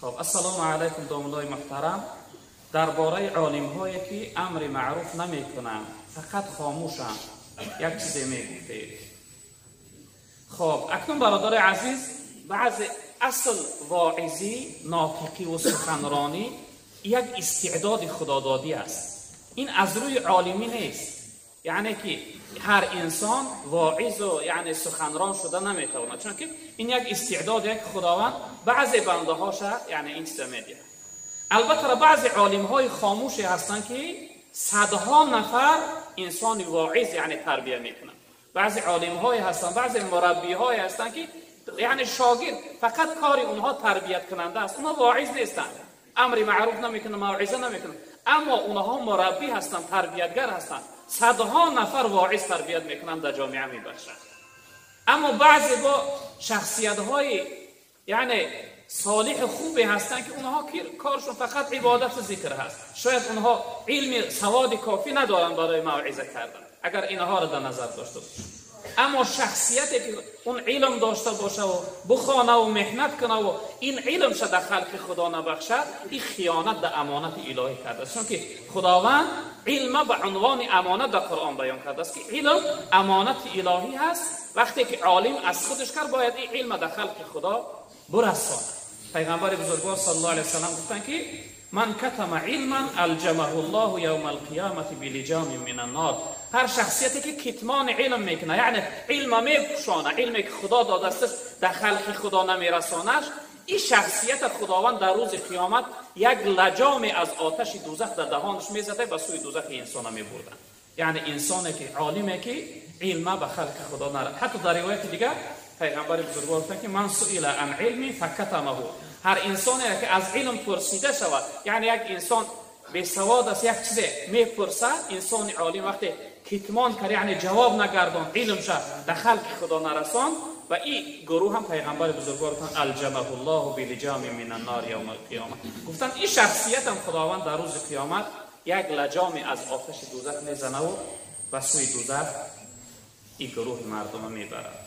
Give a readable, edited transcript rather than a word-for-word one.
خب السلام علیکم دوستان محترم. درباره عالم هایی که امر معروف نمیکنند فقط خاموشند یک چیزی میگوید. خب اکنون برادر عزیز، بعض اصل واعظی، ناطقی و سخنرانی یک استعداد خدادادی است. این از روی عالمی نیست، یعنی که هر انسان واعظ و یعنی سخنران شده نمیتواند، چون که این یک استعداد یک خداوند بعضی بنده هاش یعنی این چیز میده. البته بعضی عالم های خاموشی هستند که صدها نفر انسان واعظ یعنی تربیت میکنند. بعضی عالم های هستند، بعضی مربی های هستند که یعنی شاگرد فقط کار اونها تربیت کننده است، اونها واعظ نیستند، امر معروف نمیکنند، موعظه نمیکنند، اما اونها مربی هستند، تربیتگر هستند، صدها نفر واعظ تربیت میکنند، در جامعه میبخشند. اما بعضی با شخصیت های یعنی صالح خوبی هستند که اونها کارشون فقط عبادت و ذکر هست، شاید اونها علم سواد کافی ندارن برای موعظه کردن اگر اینها را در نظر داشته باشند. اما شخصیتی که اون علم داشته باشه و بخوانه و محنت کنه و این علمش در خلق خدا نبخشد، این خیانت در امانت الهی کرده است، چون که خداوند علم به عنوان امانت در قرآن بیان کرده است که علم امانت الهی هست. وقتی که عالم از خودش کرد باید این علم در خلق خدا برساند. پیغمبر بزرگوار صلی الله علیه و سلم گفتن که من کتم علما الجمه الله یوم القیامه بلجام من النار. هر شخصیتی که کتمان علم میکنه، یعنی علم میپوشانه، علمی که خدا داده است در خلق خدا نمیرسانش، این شخصیت خداوند در روز قیامت یک لجام از آتش دوزخ در دهانش میزده و سوی دوزخ انسان میبردن. یعنی انسانی که عالمی که علم به خلق خدا نره. حتی در روایت دیگه پیغمبر بزرگوار گفتن که من سئل عن علمی فکتمه. هر انسانی که از علم پرسیده شود، یعنی یک انسان به سواد است یک چیز میپرسه، انسان عالم وقتی کتمان کرد یعنی جواب نگردان، علمش در خلق خدا نرسان، و این گروه هم پیغمبر بزرگوار گفتن الجمه الله بلجام من النار یوم القیامه. گفتن این شخصیت هم خداوند در روز قیامت یک لجام از آتش دوزخ میزنه و سوی دوزخ این گروه مردم میبرد.